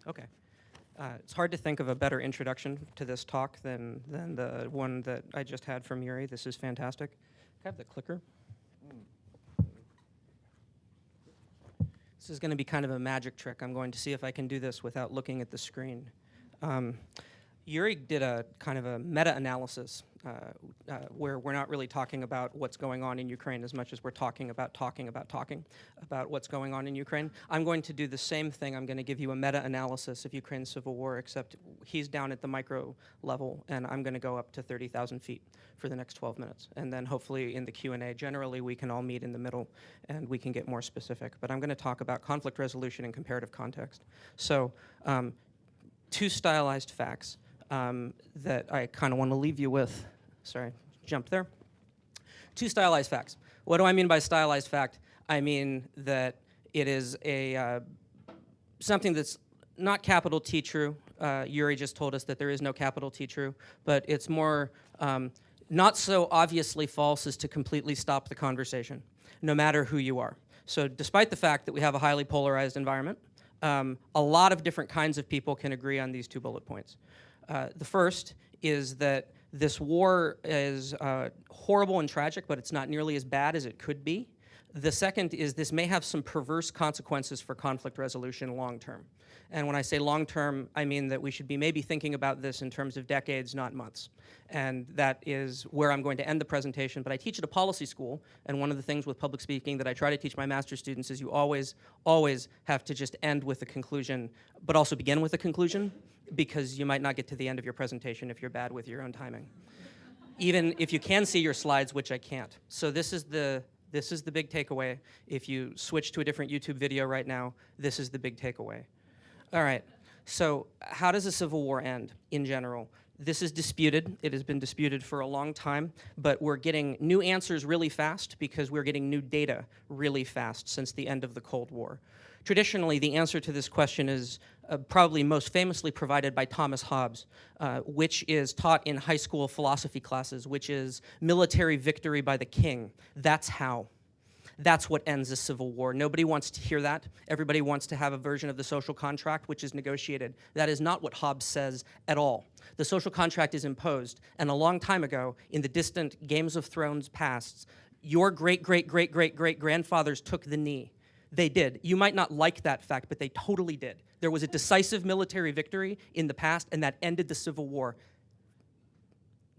Okay. It's hard to think of a better introduction to this talk than the one that I just had from Yuri. This is fantastic. Can I have the clicker? This is going to be kind of a magic trick. I'm going to see if I can do this without looking at the screen. Yuri did a kind of a meta-analysis where we're not really talking about what's going on in Ukraine as much as we're talking about what's going on in Ukraine. I'm going to do the same thing. I'm going to give you a meta-analysis of Ukraine's civil war, except he's down at the micro level, and I'm going to go up to 30,000 feet for the next 12 minutes. And then hopefully in the Q&A, generally we can all meet in the middle and we can get more specific. But I'm going to talk about conflict resolution in comparative context. So 2 stylized facts that I kind of want to leave you with. Sorry, jumped there. 2 stylized facts. What do I mean by stylized fact? I mean that it is a something that's not capital T true. Yuri just told us that there is no capital T true, but it's more not so obviously false as to completely stop the conversation, no matter who you are. So despite the fact that we have a highly polarized environment, a lot of different kinds of people can agree on these 2 bullet points. The first is that this war is horrible and tragic, but it's not nearly as bad as it could be. The second is this may have some perverse consequences for conflict resolution long term. And when I say long term, I mean that we should be maybe thinking about this in terms of decades, not months. And that is where I'm going to end the presentation. But I teach at a policy school, and one of the things with public speaking that I try to teach my master's students is you always have to just end with a conclusion, but also begin with a conclusion, because you might not get to the end of your presentation if you're bad with your own timing. Even if you can see your slides, which I can't. So this is the big takeaway. If you switch to a different YouTube video right now, this is the big takeaway. All right, so how does a civil war end in general? This is disputed. It has been disputed for a long time, but we're getting new answers really fast because we're getting new data really fast since the end of the Cold War. Traditionally, the answer to this question is probably most famously provided by Thomas Hobbes, which is taught in high school philosophy classes, which is military victory by the king. That's how. That's what ends a civil war. Nobody wants to hear that. Everybody wants to have a version of the social contract which is negotiated. That is not what Hobbes says at all. The social contract is imposed, and a long time ago, in the distant Games of Thrones past, your great-great-great-great-great-grandfathers took the knee. They did. You might not like that fact, but they totally did. There was a decisive military victory in the past, and that ended the Civil War.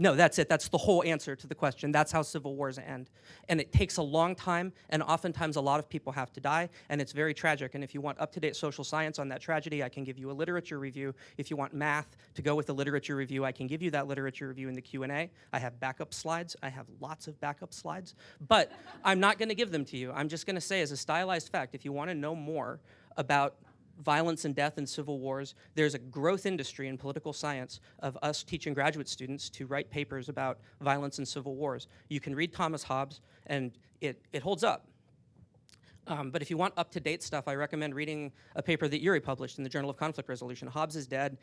No, that's it. That's the whole answer to the question. That's how civil wars end. And it takes a long time, and oftentimes a lot of people have to die, and it's very tragic. And if you want up-to-date social science on that tragedy, I can give you a literature review. If you want math to go with the literature review, I can give you that literature review in the Q&A. I have backup slides. I have lots of backup slides. But I'm not going to give them to you. I'm just going to say as a stylized fact, if you want to know more about violence and death in civil wars, there's a growth industry in political science of us teaching graduate students to write papers about violence and civil wars. You can read Thomas Hobbes, and it holds up. But if you want up-to-date stuff, I recommend reading a paper that Yuri published in the Journal of Conflict Resolution. Hobbes is dead,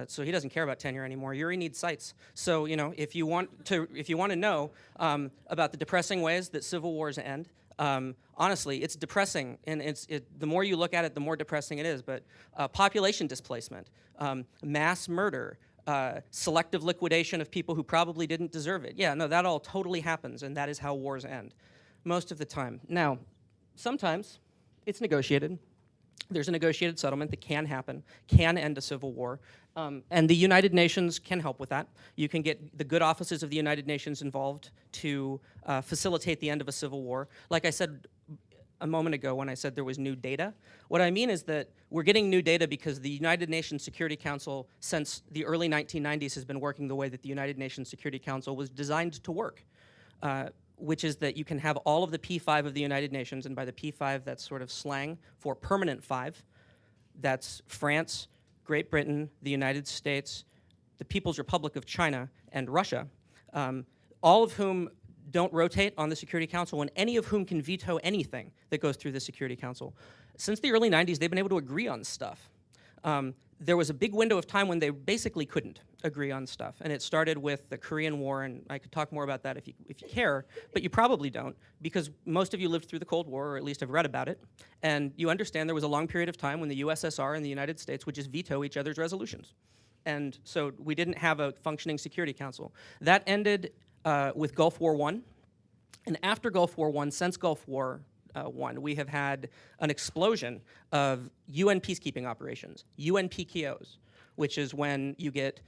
so he doesn't care about tenure anymore. Yuri needs sites. So, you know, if you want to know about the depressing ways that civil wars end, honestly, it's depressing, and the more you look at it, the more depressing it is. But population displacement, mass murder, selective liquidation of people who probably didn't deserve it. Yeah, no, that all totally happens, and that is how wars end, most of the time. Now, sometimes it's negotiated. There's a negotiated settlement that can happen, can end a civil war, and the United Nations can help with that. You can get the good offices of the United Nations involved to facilitate the end of a civil war. Like I said a moment ago when I said there was new data, what I mean is that we're getting new data because the United Nations Security Council, since the early 1990s, has been working the way that the United Nations Security Council was designed to work. Which is that you can have all of the P5 of the United Nations, and by the P5, that's sort of slang for permanent 5. That's France, Great Britain, the United States, the People's Republic of China, and Russia, all of whom don't rotate on the Security Council, and any of whom can veto anything that goes through the Security Council. Since the early 90s, they've been able to agree on stuff. There was a big window of time when they basically couldn't, agree on stuff. And it started with the Korean War, and I could talk more about that if you care, but you probably don't, because most of you lived through the Cold War, or at least have read about it, and you understand there was a long period of time when the USSR and the United States would just veto each other's resolutions. And so we didn't have a functioning Security Council. That ended with Gulf War I, and after Gulf War I, since Gulf War I, we have had an explosion of UN peacekeeping operations, UN PKOs, which is when you get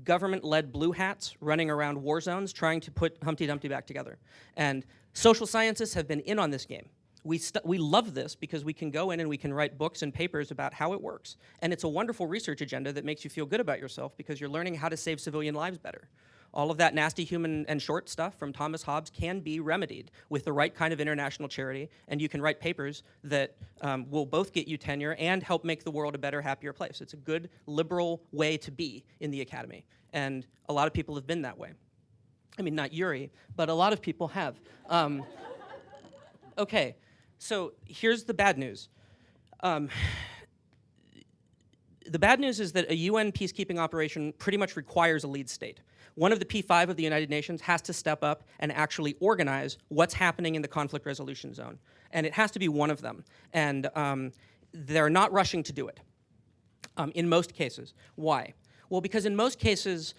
government-led blue hats running around war zones trying to put Humpty Dumpty back together. And social scientists have been in on this game. We love this because we can go in and we can write books and papers about how it works. And it's a wonderful research agenda that makes you feel good about yourself because you're learning how to save civilian lives better. All of that nasty human and short stuff from Thomas Hobbes can be remedied with the right kind of international charity, and you can write papers that will both get you tenure and help make the world a better, happier place. It's a good, liberal way to be in the academy, and a lot of people have been that way. I mean, not Yuri, but a lot of people have. Okay, so here's the bad news. The bad news is that a UN peacekeeping operation pretty much requires a lead state. One of the P5 of the United Nations has to step up and actually organize what's happening in the conflict resolution zone. And it has to be one of them. And they're not rushing to do it in most cases. Why? Well, because in most cases,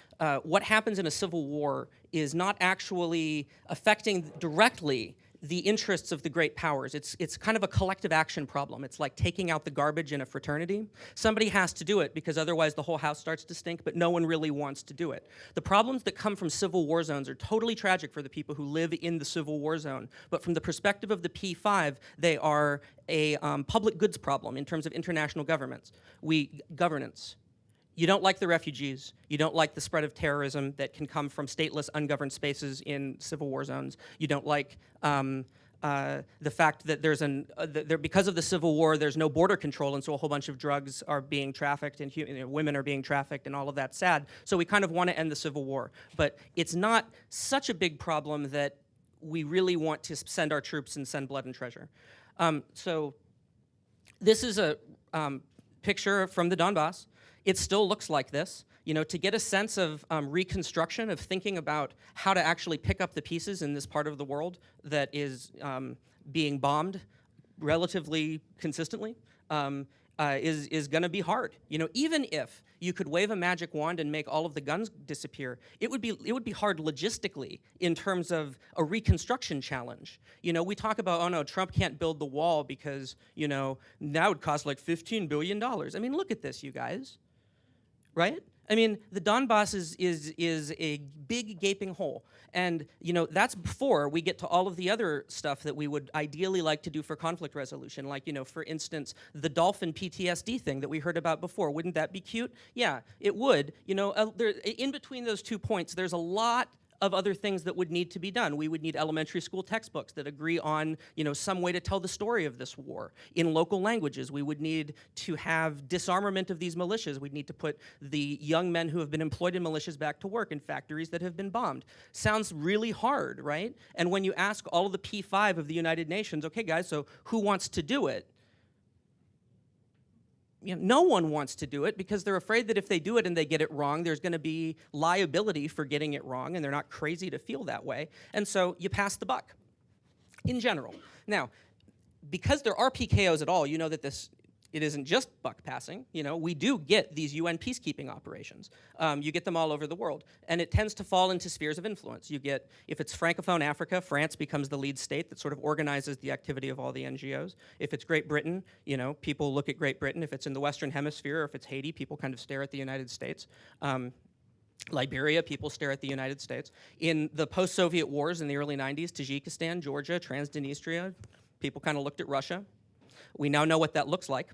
what happens in a civil war is not actually affecting directly the interests of the great powers. It's kind of a collective action problem. It's like taking out the garbage in a fraternity. Somebody has to do it because otherwise the whole house starts to stink, but no one really wants to do it. The problems that come from civil war zones are totally tragic for the people who live in the civil war zone, but from the perspective of the P5, they are a public goods problem in terms of international governance. Governance. You don't like the refugees. You don't like the spread of terrorism that can come from stateless, ungoverned spaces in civil war zones. You don't like the fact that because of the civil war, there's no border control, and so a whole bunch of drugs are being trafficked, and women are being trafficked, and all of that's sad. So we kind of want to end the civil war. But it's not such a big problem that we really want to send our troops and send blood and treasure. So this is a picture from the Donbas. It still looks like this. You know, to get a sense of reconstruction, of thinking about how to actually pick up the pieces in this part of the world that is being bombed relatively consistently, is going to be hard. You know, even if you could wave a magic wand and make all of the guns disappear, it would be hard logistically in terms of a reconstruction challenge. You know, we talk about, oh no, Trump can't build the wall because, you know, that would cost like $15 billion. I mean, look at this, you guys. Right? I mean, the Donbas is a big gaping hole. And, you know, that's before we get to all of the other stuff that we would ideally like to do for conflict resolution. Like, you know, for instance, the dolphin PTSD thing that we heard about before. Wouldn't that be cute? Yeah, it would. You know, in between those 2 points, there's a lot of other things that would need to be done. We would need elementary school textbooks that agree on, you know, some way to tell the story of this war. In local languages, we would need to have disarmament of these militias. We'd need to put the young men who have been employed in militias back to work in factories that have been bombed. Sounds really hard, right? And when you ask all of the P5 of the United Nations, okay guys, so who wants to do it? You know, no one wants to do it because they're afraid that if they do it and they get it wrong, there's going to be liability for getting it wrong, and they're not crazy to feel that way. And so you pass the buck in general. Now, because there are PKOs at all, you know that it isn't just buck passing. You know, we do get these UN peacekeeping operations. You get them all over the world. And it tends to fall into spheres of influence. You get, if it's Francophone Africa, France becomes the lead state that sort of organizes the activity of all the NGOs. If it's Great Britain, you know, people look at Great Britain. If it's in the Western Hemisphere, or if it's Haiti, people kind of stare at the United States. Liberia, people stare at the United States. In the post-Soviet wars in the early 90s, Tajikistan, Georgia, Transnistria, people kind of looked at Russia. We now know what that looks like,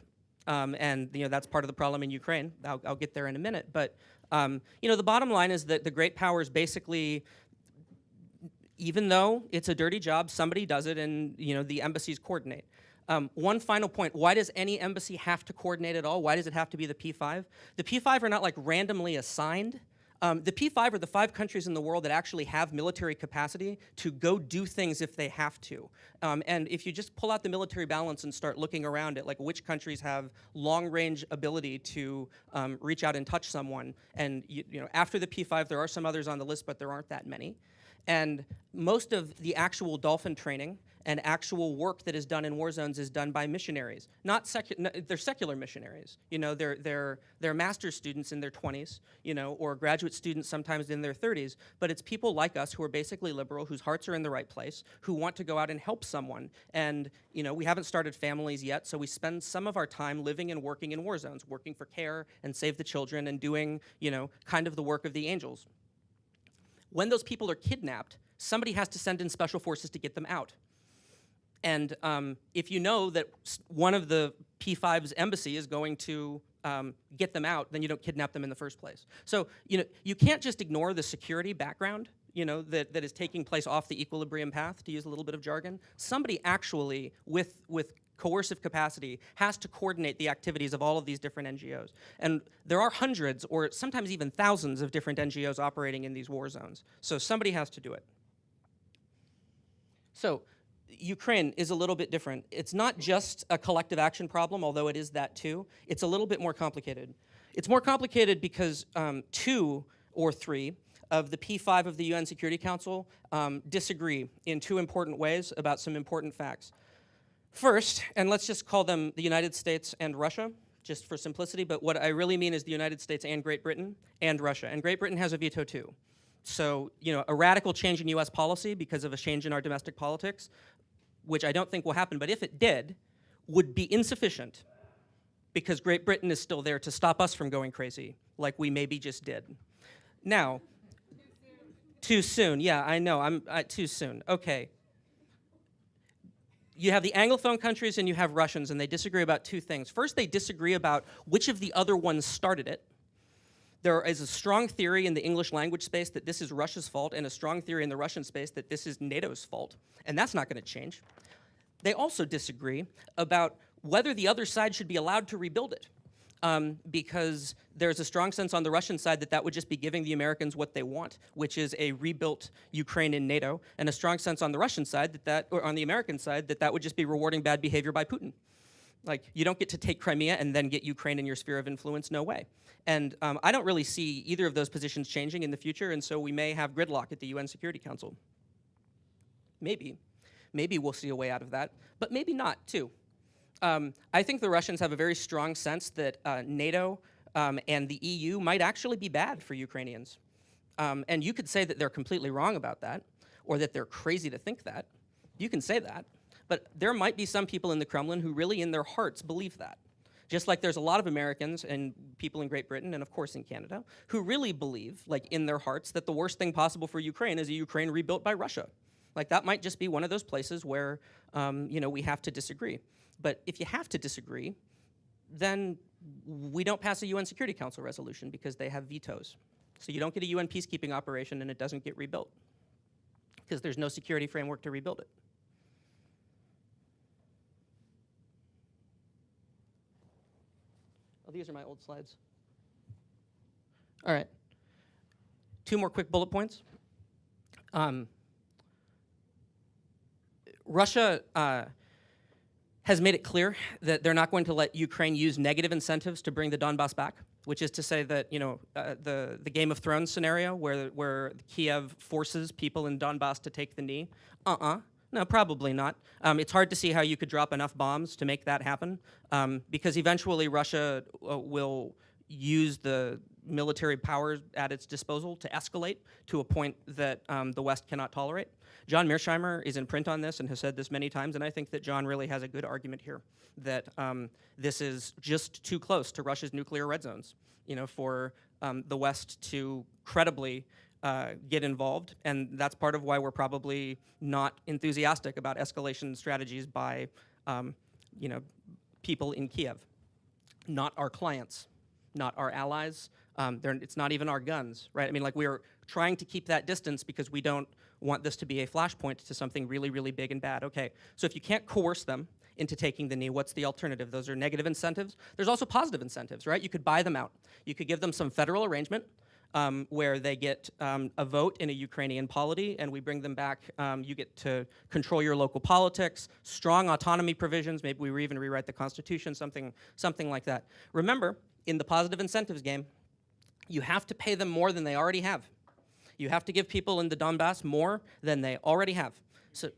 and you know that's part of the problem in Ukraine. I'll get there in a minute, but you know the bottom line is that the great powers basically, even though it's a dirty job, somebody does it, and you know the embassies coordinate. One final point: why does any embassy have to coordinate at all? Why does it have to be the P5? The P5 are not like randomly assigned. The P5 are the 5 countries in the world that actually have military capacity to go do things if they have to. And if you just pull out the military balance and start looking around at like which countries have long-range ability to reach out and touch someone, and you know, after the P5, there are some others on the list, but there aren't that many. And most of the actual dolphin training and actual work that is done in war zones is done by missionaries. They're secular missionaries. You know, they're master's students in their 20s, you know, or graduate students sometimes in their 30s. But it's people like us who are basically liberal, whose hearts are in the right place, who want to go out and help someone. And you know, we haven't started families yet, so we spend some of our time living and working in war zones, working for CARE and Save the Children, and doing, you know, kind of the work of the angels. When those people are kidnapped, somebody has to send in special forces to get them out. And if you know that one of the P5's embassy is going to get them out, then you don't kidnap them in the first place. So you know, you can't just ignore the security background, you know, that is taking place off the equilibrium path, to use a little bit of jargon. Somebody actually, with coercive capacity, has to coordinate the activities of all of these different NGOs. And there are hundreds or sometimes even thousands of different NGOs operating in these war zones. So somebody has to do it. So Ukraine is a little bit different. It's not just a collective action problem, although it is that too. It's a little bit more complicated. It's more complicated because 2 or 3 of the P5 of the UN Security Council disagree in 2 important ways about some important facts. First, and let's just call them the United States and Russia, just for simplicity, but what I really mean is the United States and Great Britain and Russia. And Great Britain has a veto too. So, you know, a radical change in US policy because of a change in our domestic politics, which I don't think will happen, but if it did, would be insufficient because Great Britain is still there to stop us from going crazy, like we maybe just did. Now, too soon, yeah, I know, I'm too soon, okay. You have the Anglophone countries and you have Russians, and they disagree about 2 things. First, they disagree about which of the other ones started it. There is a strong theory in the English language space that this is Russia's fault, and a strong theory in the Russian space that this is NATO's fault, and that's not going to change. They also disagree about whether the other side should be allowed to rebuild it, because there's a strong sense on the Russian side that that would just be giving the Americans what they want, which is a rebuilt Ukraine in NATO, and a strong sense on the Russian side or on the American side, that would just be rewarding bad behavior by Putin. Like, you don't get to take Crimea and then get Ukraine in your sphere of influence, no way. And I don't really see either of those positions changing in the future, and so we may have gridlock at the UN Security Council. Maybe we'll see a way out of that, but maybe not, too. I think the Russians have a very strong sense that NATO and the EU might actually be bad for Ukrainians. And you could say that they're completely wrong about that, or that they're crazy to think that. You can say that. But there might be some people in the Kremlin who really in their hearts believe that. Just like there's a lot of Americans and people in Great Britain and of course in Canada who really believe, like in their hearts, that the worst thing possible for Ukraine is a Ukraine rebuilt by Russia. Like that might just be one of those places where you know, we have to disagree. But if you have to disagree, then we don't pass a UN Security Council resolution because they have vetoes. So you don't get a UN peacekeeping operation and it doesn't get rebuilt because there's no security framework to rebuild it. Oh, these are my old slides. All right. 2 more quick bullet points. Russia has made it clear that they're not going to let Ukraine use negative incentives to bring the Donbas back, which is to say that, you know, the Game of Thrones scenario where Kiev forces people in Donbas to take the knee. No, probably not. It's hard to see how you could drop enough bombs to make that happen, because eventually Russia will use the military power at its disposal to escalate to a point that the West cannot tolerate. John Mearsheimer is in print on this and has said this many times, and I think that John really has a good argument here, that this is just too close to Russia's nuclear red zones, you know, for the West to credibly get involved, and that's part of why we're probably not enthusiastic about escalation strategies by, you know, people in Kiev. Not our clients, not our allies. It's not even our guns, right? I mean, like, we're trying to keep that distance because we don't want this to be a flashpoint to something really, really big and bad. Okay, so if you can't coerce them into taking the knee, what's the alternative? Those are negative incentives. There's also positive incentives, right? You could buy them out. You could give them some federal arrangement where they get a vote in a Ukrainian polity, and we bring them back. You get to control your local politics, strong autonomy provisions. Maybe we even rewrite the Constitution, something like that. Remember, in the positive incentives game, you have to pay them more than they already have. You have to give people in the Donbas more than they already have. So.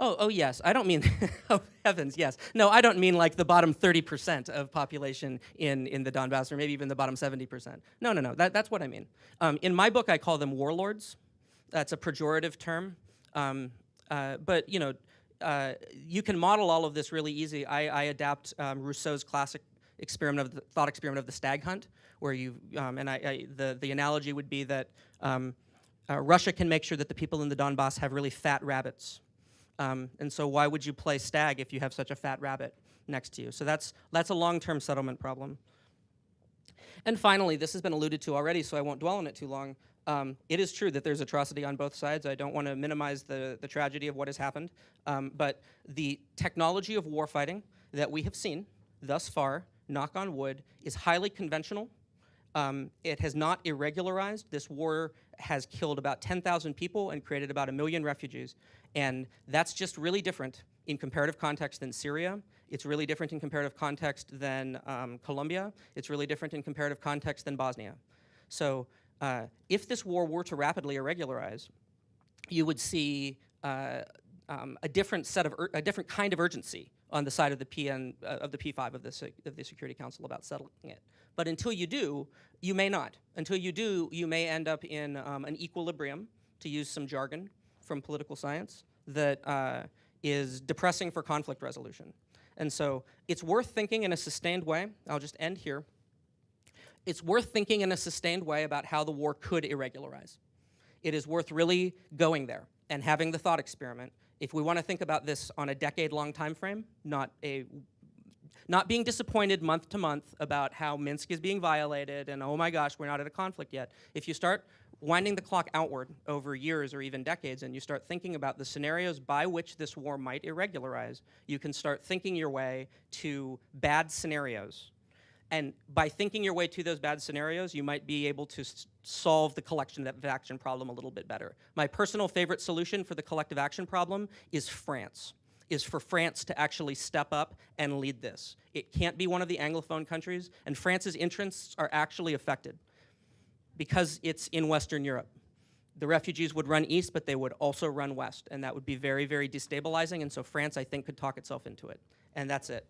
Oh, yes. I don't mean, oh, heavens, yes. No, I don't mean like the bottom 30% of population in the Donbass, or maybe even the bottom 70%. No, that's what I mean. In my book, I call them warlords. That's a pejorative term. But, you can model all of this really easy. I adapt Rousseau's classic thought experiment of the stag hunt, where you, the analogy would be that Russia can make sure that the people in the Donbass have really fat rabbits. And so why would you play stag if you have such a fat rabbit next to you? So that's a long-term settlement problem. And finally, this has been alluded to already, so I won't dwell on it too long. It is true that there's atrocity on both sides. I don't want to minimize the tragedy of what has happened. But the technology of warfighting that we have seen thus far, knock on wood, is highly conventional. It has not irregularized. This war has killed about 10,000 people and created about 1 million refugees. And that's just really different in comparative context than Syria. It's really different in comparative context than Colombia. It's really different in comparative context than Bosnia. So if this war were to rapidly irregularize, you would see a different kind of urgency on the side of the P5 of the Security Council about settling it. But until you do, you may not. Until you do, you may end up in an equilibrium, to use some jargon from political science, that is depressing for conflict resolution. And so it's worth thinking in a sustained way. I'll just end here. It's worth thinking in a sustained way about how the war could irregularize. It is worth really going there and having the thought experiment. If we want to think about this on a decade-long time frame, not being disappointed month to month about how Minsk is being violated and, oh my gosh, we're not at a conflict yet. If you start winding the clock outward over years or even decades, and you start thinking about the scenarios by which this war might irregularize, you can start thinking your way to bad scenarios. And by thinking your way to those bad scenarios, you might be able to solve the collective action problem a little bit better. My personal favorite solution for the collective action problem is France. Is for France to actually step up and lead this. It can't be one of the Anglophone countries, and France's interests are actually affected because it's in Western Europe. The refugees would run east, but they would also run west, and that would be very, very destabilizing, and so France, I think, could talk itself into it. And that's it.